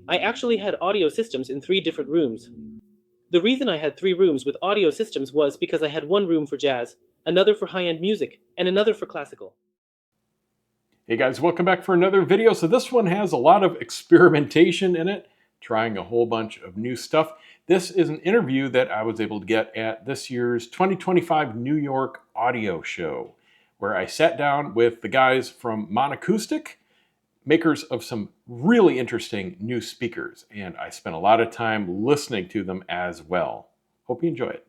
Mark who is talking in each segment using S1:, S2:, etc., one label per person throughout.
S1: I actually had audio systems in 3 different rooms. The reason I had 3 rooms with audio systems was because I had one room for jazz, another for high-end music, and another for classical.
S2: Hey guys, welcome back for another video. So this one has a lot of experimentation in it, trying a whole bunch of new stuff. This is an interview that I was able to get at this year's 2025 New York Audio Show, where I sat down with the guys from MON Acoustic, makers of some really interesting new speakers, and I spent a lot of time listening to them as well. Hope you enjoy it.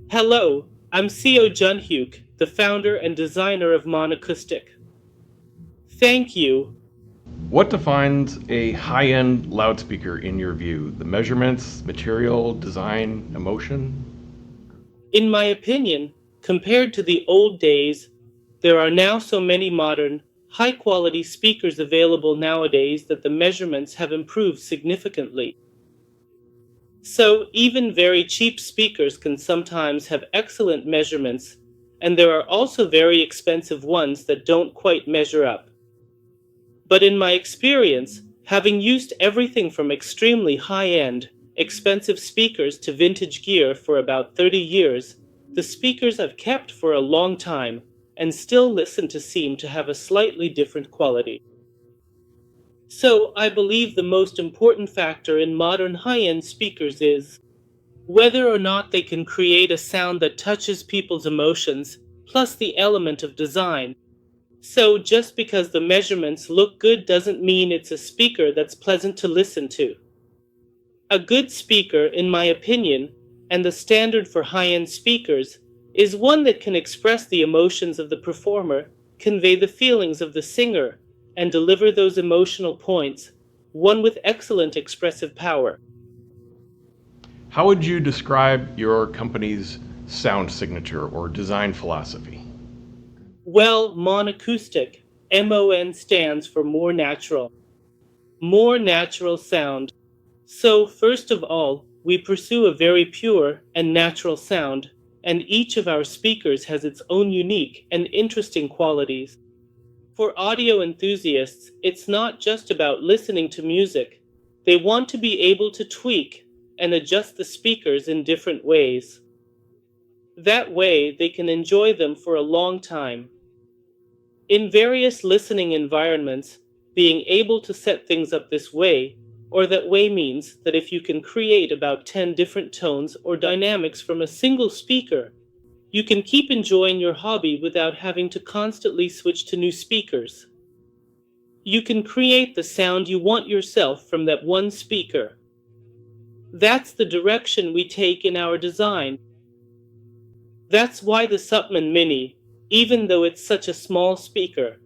S1: Hello, I'm CEO Jun Hyeog, the founder and designer of MON Acoustic. Thank you.
S3: What defines a high-end loudspeaker in your view? The measurements, material, design, emotion?
S1: In my opinion, compared to the old days, there are now so many modern, high-quality speakers available nowadays that the measurements have improved significantly. So, even very cheap speakers can sometimes have excellent measurements, and there are also very expensive ones that don't quite measure up. But in my experience, having used everything from extremely high-end, expensive speakers to vintage gear for about 30 years, the speakers I've kept for a long time and still listen to seem to have a slightly different quality. So I believe the most important factor in modern high-end speakers is whether or not they can create a sound that touches people's emotions, plus the element of design. So just because the measurements look good doesn't mean it's a speaker that's pleasant to listen to. A good speaker, in my opinion, and the standard for high-end speakers, is one that can express the emotions of the performer, convey the feelings of the singer, and deliver those emotional points, one with excellent expressive power.
S3: How would you describe your company's sound signature or design philosophy?
S1: Well, MON Acoustic, MON stands for more natural. More natural sound. So, first of all, we pursue a very pure and natural sound, and each of our speakers has its own unique and interesting qualities. For audio enthusiasts, it's not just about listening to music. They want to be able to tweak and adjust the speakers in different ways. That way, they can enjoy them for a long time. In various listening environments, being able to set things up this way, or that way, means that if you can create about 10 different tones or dynamics from a single speaker, you can keep enjoying your hobby without having to constantly switch to new speakers. You can create the sound you want yourself from that one speaker. That's the direction we take in our design. That's why the Supman Mini, even though it's such a small speaker,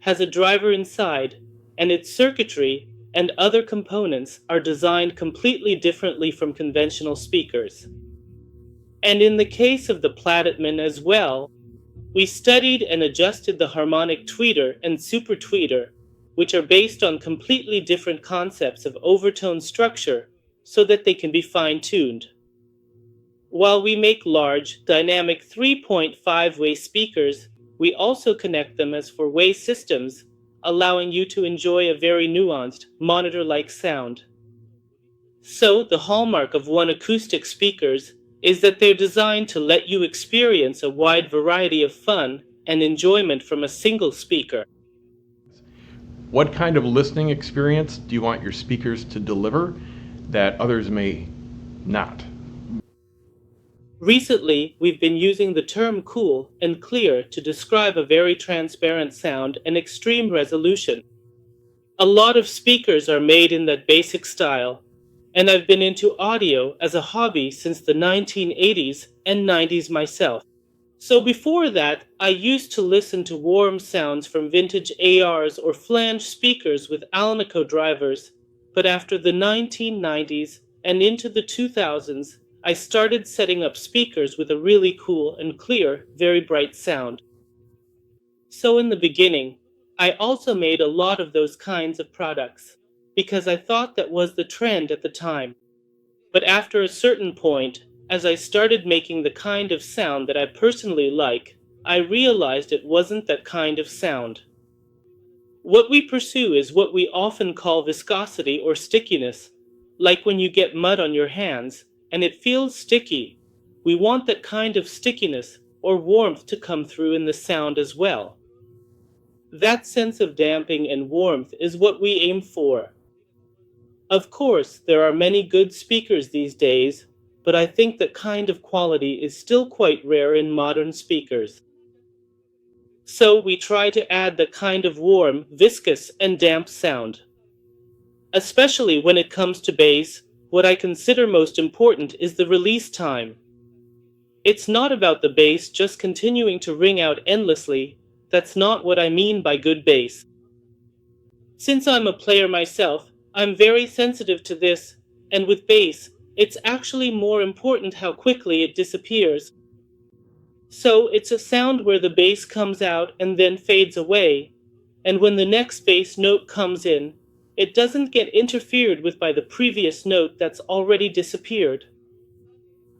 S1: has a driver inside, and its circuitry and other components are designed completely differently from conventional speakers. And in the case of the Platinum as well, we studied and adjusted the harmonic tweeter and super tweeter, which are based on completely different concepts of overtone structure, so that they can be fine-tuned. While we make large, dynamic 3.5-way speakers, we also connect them as 4-way systems, allowing you to enjoy a very nuanced, monitor-like sound. So, the hallmark of MON Acoustic speakers is that they're designed to let you experience a wide variety of fun and enjoyment from a single speaker.
S3: What kind of listening experience do you want your speakers to deliver that others may not?
S1: Recently, we've been using the term cool and clear to describe a very transparent sound and extreme resolution. A lot of speakers are made in that basic style, and I've been into audio as a hobby since the 1980s and 90s myself. So before that, I used to listen to warm sounds from vintage ARs or flange speakers with Alnico drivers, but after the 1990s and into the 2000s, I started setting up speakers with a really cool and clear, very bright sound. So in the beginning, I also made a lot of those kinds of products, because I thought that was the trend at the time. But after a certain point, as I started making the kind of sound that I personally like, I realized it wasn't that kind of sound. What we pursue is what we often call viscosity or stickiness, like when you get mud on your hands and it feels sticky. We want that kind of stickiness or warmth to come through in the sound as well. That sense of damping and warmth is what we aim for. Of course, there are many good speakers these days, but I think that kind of quality is still quite rare in modern speakers. So we try to add the kind of warm, viscous, and damp sound. Especially when it comes to bass, what I consider most important is the release time. It's not about the bass just continuing to ring out endlessly. That's not what I mean by good bass. Since I'm a player myself, I'm very sensitive to this, and with bass, it's actually more important how quickly it disappears. So it's a sound where the bass comes out and then fades away, and when the next bass note comes in, it doesn't get interfered with by the previous note that's already disappeared.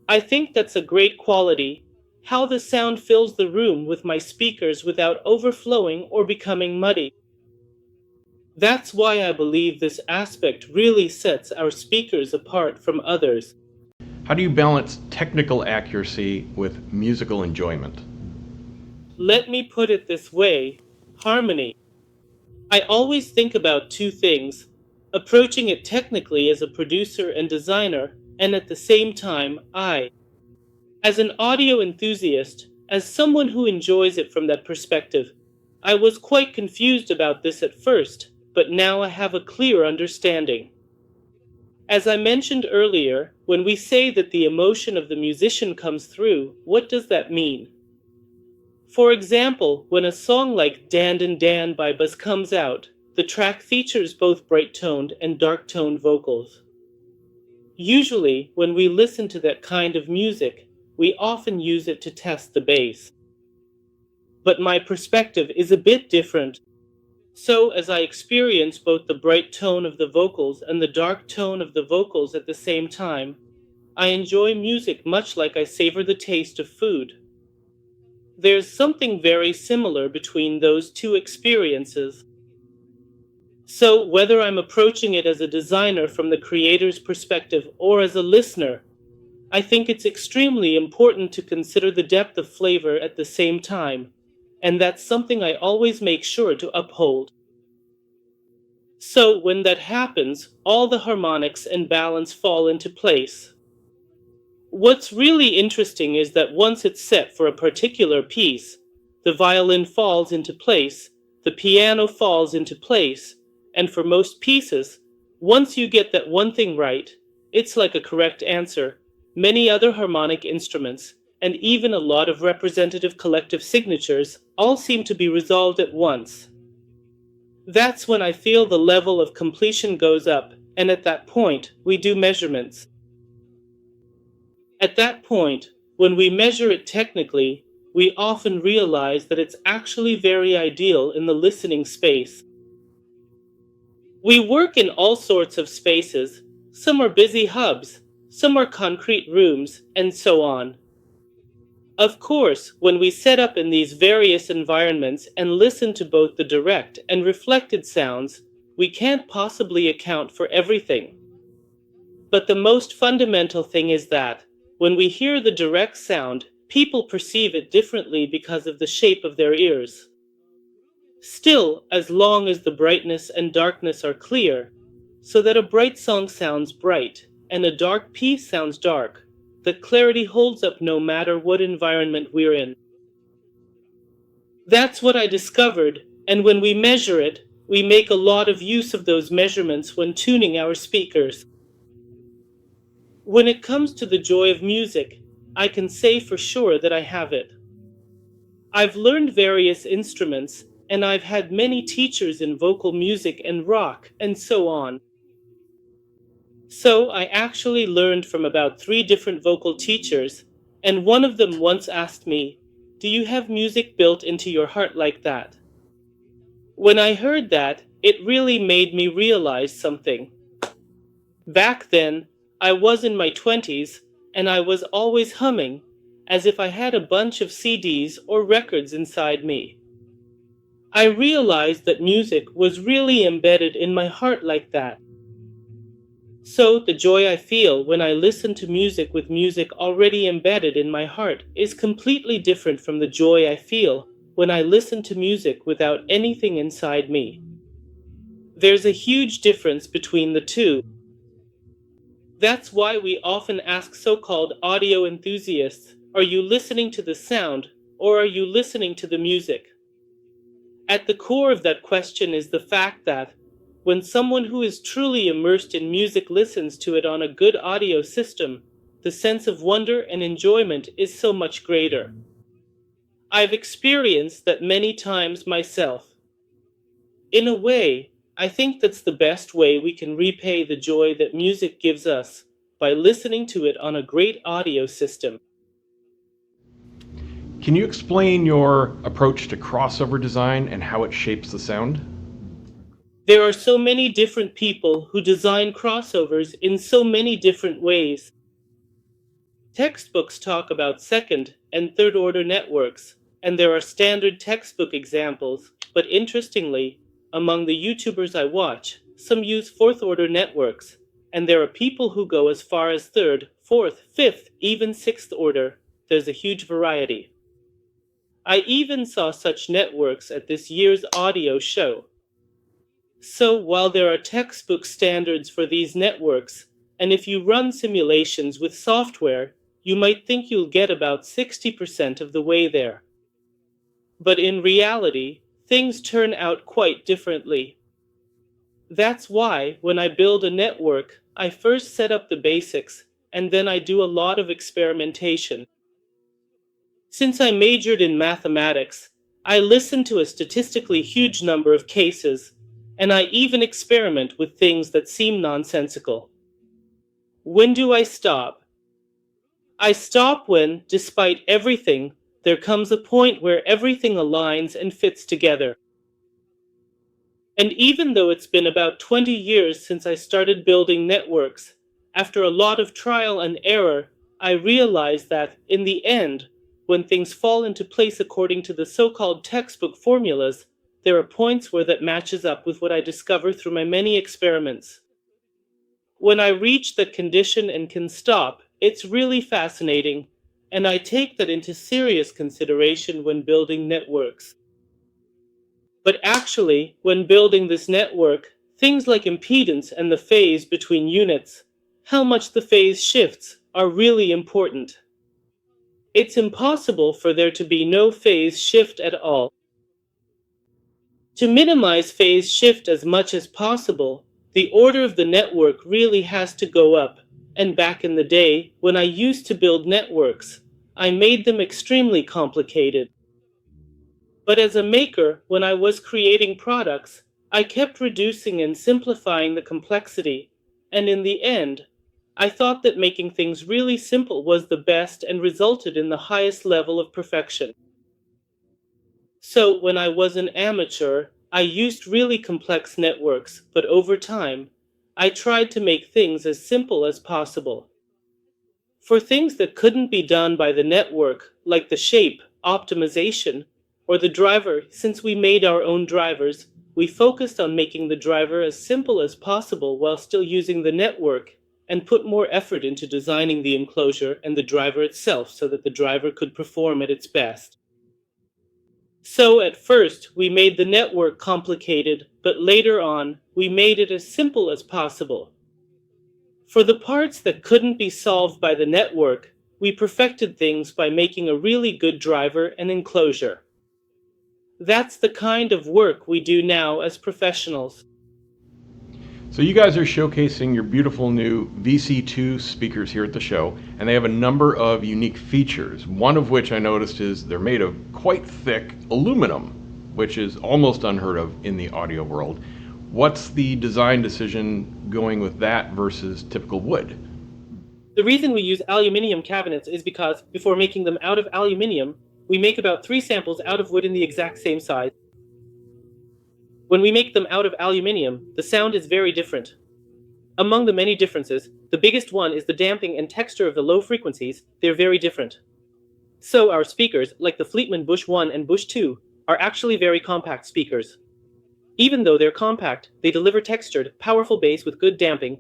S1: I think that's a great quality, how the sound fills the room with my speakers without overflowing or becoming muddy. That's why I believe this aspect really sets our speakers apart from others.
S3: How do you balance technical accuracy with musical enjoyment?
S1: Let me put it this way: harmony. I always think about two things: approaching it technically as a producer and designer, and at the same time, as an audio enthusiast, as someone who enjoys it from that perspective. I was quite confused about this at first, but now I have a clear understanding. As I mentioned earlier, when we say that the emotion of the musician comes through, what does that mean? For example, when a song like Dan Dan Dan by Buzz comes out, the track features both bright-toned and dark-toned vocals. Usually, when we listen to that kind of music, we often use it to test the bass. But my perspective is a bit different. So, as I experience both the bright tone of the vocals and the dark tone of the vocals at the same time, I enjoy music much like I savor the taste of food. There's something very similar between those two experiences. So, whether I'm approaching it as a designer from the creator's perspective or as a listener, I think it's extremely important to consider the depth of flavor at the same time, and that's something I always make sure to uphold. So, when that happens, all the harmonics and balance fall into place. What's really interesting is that once it's set for a particular piece, the violin falls into place, the piano falls into place, and for most pieces, once you get that one thing right, it's like a correct answer. Many other harmonic instruments, and even a lot of representative collective signatures, all seem to be resolved at once. That's when I feel the level of completion goes up, and at that point, we do measurements. At that point, when we measure it technically, we often realize that it's actually very ideal in the listening space. We work in all sorts of spaces. Some are busy hubs, some are concrete rooms, and so on. Of course, when we set up in these various environments and listen to both the direct and reflected sounds, we can't possibly account for everything. But the most fundamental thing is that, when we hear the direct sound, people perceive it differently because of the shape of their ears. Still, as long as the brightness and darkness are clear, so that a bright song sounds bright and a dark piece sounds dark, the clarity holds up no matter what environment we're in. That's what I discovered, and when we measure it, we make a lot of use of those measurements when tuning our speakers. When it comes to the joy of music, I can say for sure that I have it. I've learned various instruments, and I've had many teachers in vocal music and rock, and so on. So I actually learned from about 3 different vocal teachers, and one of them once asked me, "Do you have music built into your heart like that?" When I heard that, it really made me realize something. Back then, I was in my 20s, and I was always humming, as if I had a bunch of CDs or records inside me. I realized that music was really embedded in my heart like that. So, the joy I feel when I listen to music with music already embedded in my heart is completely different from the joy I feel when I listen to music without anything inside me. There's a huge difference between the two. That's why we often ask so called audio enthusiasts, are you listening to the sound or are you listening to the music? At the core of that question is the fact that, when someone who is truly immersed in music listens to it on a good audio system, the sense of wonder and enjoyment is so much greater. I've experienced that many times myself. In a way, I think that's the best way we can repay the joy that music gives us, by listening to it on a great audio system.
S3: Can you explain your approach to crossover design and how it shapes the sound?
S1: There are so many different people who design crossovers in so many different ways. Textbooks talk about second and third order networks, and there are standard textbook examples, but interestingly, among the YouTubers I watch, some use fourth order networks, and there are people who go as far as third, fourth, fifth, even sixth order. There's a huge variety. I even saw such networks at this year's audio show. So while there are textbook standards for these networks, and if you run simulations with software, you might think you'll get about 60% of the way there. But in reality, things turn out quite differently. That's why, when I build a network, I first set up the basics, and then I do a lot of experimentation. Since I majored in mathematics, I listen to a statistically huge number of cases, and I even experiment with things that seem nonsensical. When do I stop? I stop when, despite everything, there comes a point where everything aligns and fits together. And even though it's been about 20 years since I started building networks, after a lot of trial and error, I realized that, in the end, when things fall into place according to the so-called textbook formulas, there are points where that matches up with what I discover through my many experiments. When I reach that condition and can stop, it's really fascinating, and I take that into serious consideration when building networks. But actually, when building this network, things like impedance and the phase between units, how much the phase shifts, are really important. It's impossible for there to be no phase shift at all. To minimize phase shift as much as possible, the order of the network really has to go up, and back in the day, when I used to build networks, I made them extremely complicated. But as a maker, when I was creating products, I kept reducing and simplifying the complexity, and in the end, I thought that making things really simple was the best and resulted in the highest level of perfection. So when I was an amateur, I used really complex networks, but over time, I tried to make things as simple as possible. For things that couldn't be done by the network, like the shape, optimization, or the driver, since we made our own drivers, we focused on making the driver as simple as possible while still using the network, and put more effort into designing the enclosure and the driver itself so that the driver could perform at its best. So at first, we made the network complicated, but later on, we made it as simple as possible. For the parts that couldn't be solved by the network, we perfected things by making a really good driver and enclosure. That's the kind of work we do now as professionals.
S3: So you guys are showcasing your beautiful new VC2 speakers here at the show, and they have a number of unique features. One of which I noticed is they're made of quite thick aluminum, which is almost unheard of in the audio world. What's the design decision going with that versus typical wood?
S1: The reason we use aluminium cabinets is because, before making them out of aluminium, we make about 3 samples out of wood in the exact same size. When we make them out of aluminium, the sound is very different. Among the many differences, the biggest one is the damping and texture of the low frequencies. They're very different. So our speakers, like the Fleetman Bush 1 and Bush 2, are actually very compact speakers. Even though they're compact, they deliver textured, powerful bass with good damping.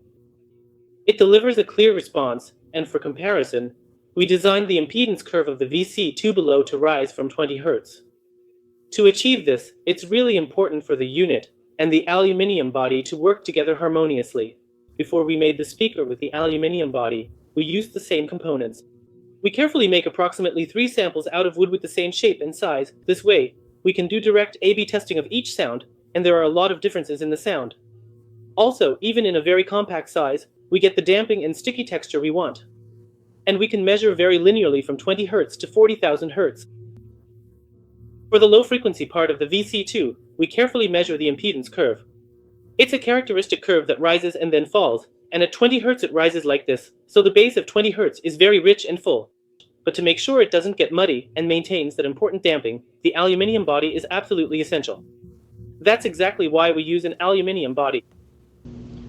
S1: It delivers a clear response, and for comparison, we designed the impedance curve of the VC2 below to rise from 20 Hz. To achieve this, it's really important for the unit and the aluminium body to work together harmoniously. Before we made the speaker with the aluminium body, we used the same components. We carefully make approximately 3 samples out of wood with the same shape and size. This way, we can do direct A/B testing of each sound, and there are a lot of differences in the sound. Also, even in a very compact size, we get the damping and sticky texture we want. And we can measure very linearly from 20 Hz to 40,000 Hz. For the low-frequency part of the VC2, we carefully measure the impedance curve. It's a characteristic curve that rises and then falls, and at 20 Hz it rises like this, so the bass of 20 Hz is very rich and full. But to make sure it doesn't get muddy and maintains that important damping, the aluminium body is absolutely essential. That's exactly why we use an aluminium body.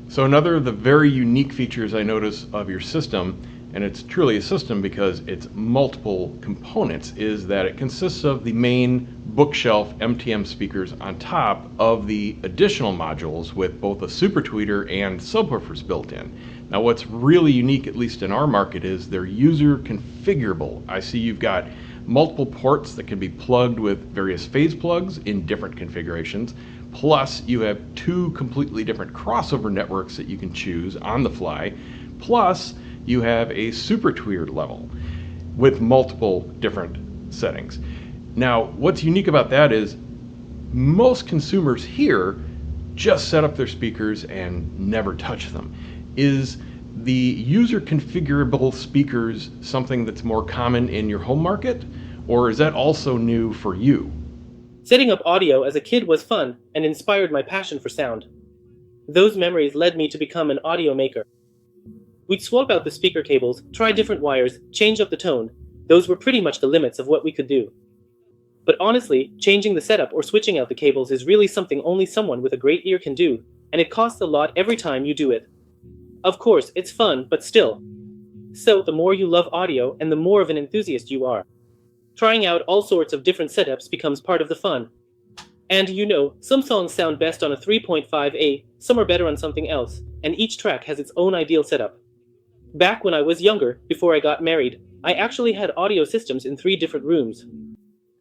S3: So another of the very unique features I notice of your system, and it's truly a system because it's multiple components, is that it consists of the main bookshelf MTM speakers on top of the additional modules with both a super tweeter and subwoofers built in. Now what's really unique, at least in our market, is they're user configurable. I see you've got multiple ports that can be plugged with various phase plugs in different configurations. Plus, you have 2 completely different crossover networks that you can choose on the fly. Plus, you have a super tweeter level with multiple different settings. Now, what's unique about that is most consumers here just set up their speakers and never touch them. Is the user configurable speakers something that's more common in your home market, or is that also new for you?
S1: Setting up audio as a kid was fun and inspired my passion for sound. Those memories led me to become an audio maker. We'd swap out the speaker cables, try different wires, change up the tone. Those were pretty much the limits of what we could do. But honestly, changing the setup or switching out the cables is really something only someone with a great ear can do, and it costs a lot every time you do it. Of course, it's fun, but still. So, the more you love audio and the more of an enthusiast you are. Trying out all sorts of different setups becomes part of the fun. And you know, some songs sound best on a 3.5A, some are better on something else, and each track has its own ideal setup. Back when I was younger, before I got married, I actually had audio systems in 3 different rooms.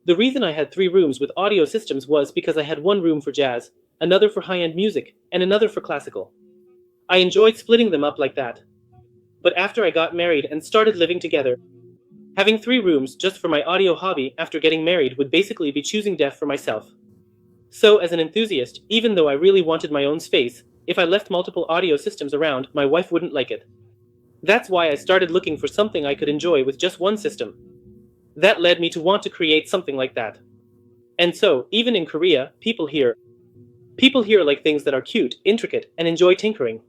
S1: The reason I had 3 rooms with audio systems was because I had one room for jazz, another for high-end music, and another for classical. I enjoyed splitting them up like that. But after I got married and started living together, having 3 rooms just for my audio hobby after getting married would basically be choosing death for myself. So as an enthusiast, even though I really wanted my own space, if I left multiple audio systems around, my wife wouldn't like it. That's why I started looking for something I could enjoy with just one system. That led me to want to create something like that. And so, even in Korea, people here like things that are cute, intricate, and enjoy tinkering.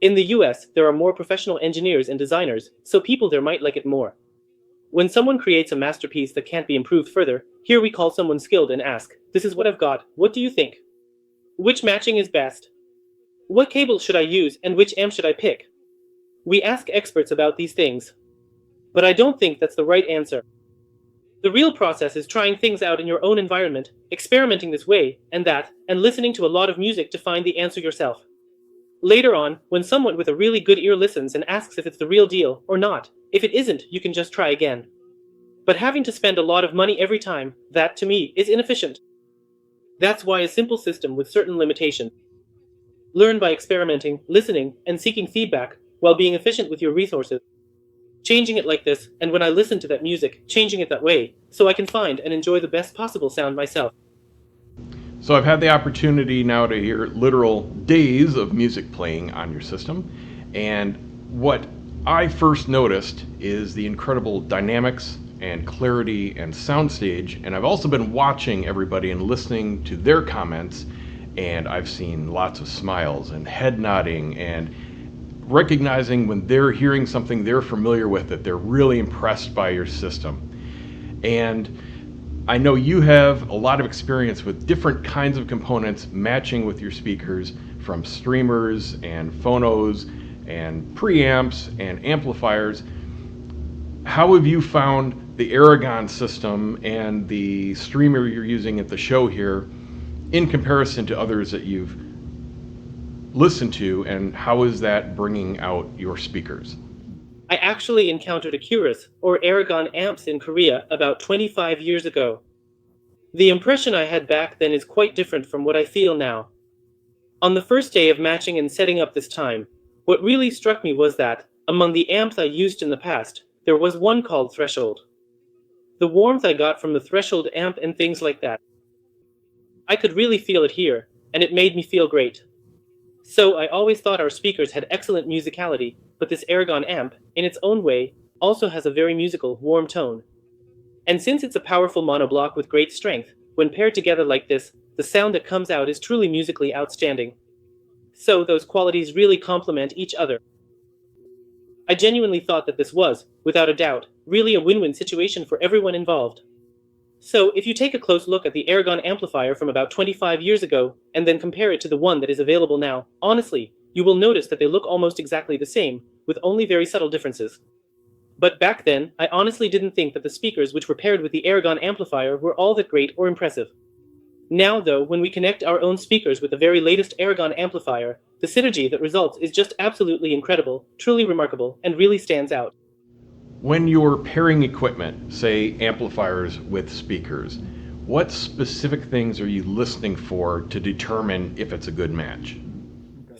S1: In the US, there are more professional engineers and designers, so people there might like it more. When someone creates a masterpiece that can't be improved further, here we call someone skilled and ask, "This is what I've got, what do you think? Which matching is best? What cable should I use and which amp should I pick?" We ask experts about these things. But I don't think that's the right answer. The real process is trying things out in your own environment, experimenting this way and that, and listening to a lot of music to find the answer yourself. Later on, when someone with a really good ear listens and asks if it's the real deal or not, if it isn't, you can just try again. But having to spend a lot of money every time, that to me is inefficient. That's why a simple system with certain limitations. Learn by experimenting, listening, and seeking feedback while being efficient with your resources. Changing it like this, and when I listen to that music, changing it that way, so I can find and enjoy the best possible sound myself.
S3: So I've had the opportunity now to hear literal days of music playing on your system, and what I first noticed is the incredible dynamics and clarity and soundstage, and I've also been watching everybody and listening to their comments, and I've seen lots of smiles and head nodding and recognizing when they're hearing something they're familiar with, that they're really impressed by your system. And I know you have a lot of experience with different kinds of components matching with your speakers, from streamers and phonos and preamps and amplifiers. How have you found the ARAGON system and the streamer you're using at the show here in comparison to others that you've listened to, and how is that bringing out your speakers?
S1: I actually encountered Acuras, or ARAGON amps in Korea about 25 years ago. The impression I had back then is quite different from what I feel now. On the first day of matching and setting up this time, what really struck me was that, among the amps I used in the past, there was one called Threshold. The warmth I got from the Threshold amp and things like that, I could really feel it here, and it made me feel great. So I always thought our speakers had excellent musicality, but this ARAGON amp, in its own way, also has a very musical, warm tone. And since it's a powerful monoblock with great strength, when paired together like this, the sound that comes out is truly musically outstanding. So those qualities really complement each other. I genuinely thought that this was, without a doubt, really a win-win situation for everyone involved. So if you take a close look at the ARAGON amplifier from about 25 years ago, and then compare it to the one that is available now, honestly, you will notice that they look almost exactly the same, with only very subtle differences. But back then, I honestly didn't think that the speakers which were paired with the ARAGON amplifier were all that great or impressive. Now though, when we connect our own speakers with the very latest ARAGON amplifier, the synergy that results is just absolutely incredible, truly remarkable, and really stands out.
S3: When you're pairing equipment, say amplifiers with speakers, what specific things are you listening for to determine if it's a good match?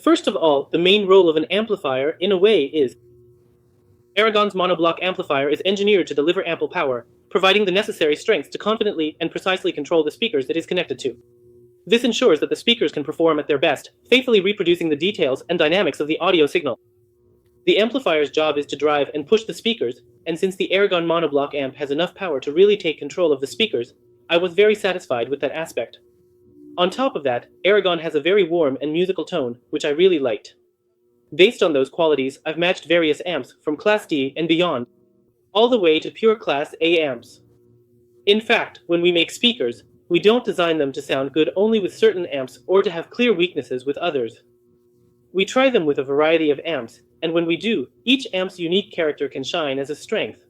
S1: First of all, the main role of an amplifier, in a way, is ARAGON's monoblock amplifier is engineered to deliver ample power, providing the necessary strength to confidently and precisely control the speakers it is connected to. This ensures that the speakers can perform at their best, faithfully reproducing the details and dynamics of the audio signal. The amplifier's job is to drive and push the speakers, and since the ARAGON monoblock amp has enough power to really take control of the speakers, I was very satisfied with that aspect. On top of that, ARAGON has a very warm and musical tone, which I really liked. Based on those qualities, I've matched various amps from Class D and beyond, all the way to pure Class A amps. In fact, when we make speakers, we don't design them to sound good only with certain amps or to have clear weaknesses with others. We try them with a variety of amps, and when we do, each amp's unique character can shine as a strength.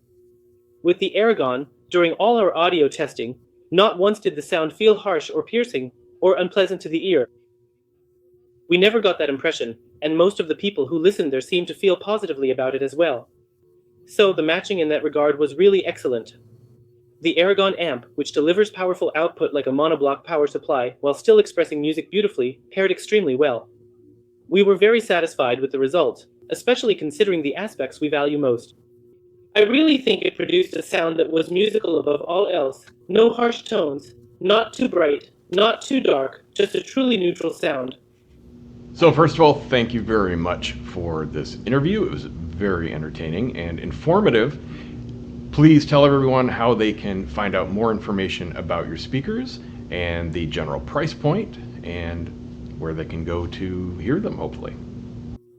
S1: With the ARAGON, during all our audio testing, not once did the sound feel harsh or piercing or unpleasant to the ear. We never got that impression, and most of the people who listened there seemed to feel positively about it as well. So the matching in that regard was really excellent. The ARAGON amp, which delivers powerful output like a monoblock power supply while still expressing music beautifully, paired extremely well. We were very satisfied with the result, especially considering the aspects we value most. I really think it produced a sound that was musical above all else, no harsh tones, not too bright, not too dark, just a truly neutral sound.
S3: So first of all, thank you very much for this interview. It was very entertaining and informative. Please tell everyone how they can find out more information about your speakers and the general price point and where they can go to hear them, hopefully.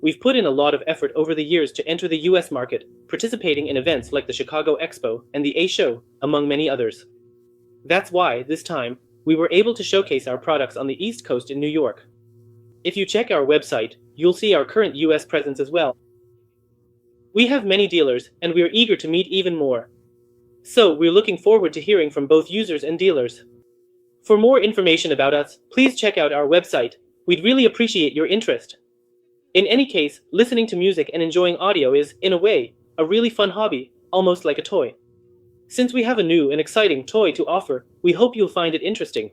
S1: We've put in a lot of effort over the years to enter the US market, participating in events like the Chicago Expo and the A Show, among many others. That's why, this time, we were able to showcase our products on the East Coast in New York. If you check our website, you'll see our current US presence as well. We have many dealers, and we are eager to meet even more. So, we're looking forward to hearing from both users and dealers. For more information about us, please check out our website. We'd really appreciate your interest. In any case, listening to music and enjoying audio is, in a way, a really fun hobby, almost like a toy. Since we have a new and exciting toy to offer, we hope you'll find it interesting.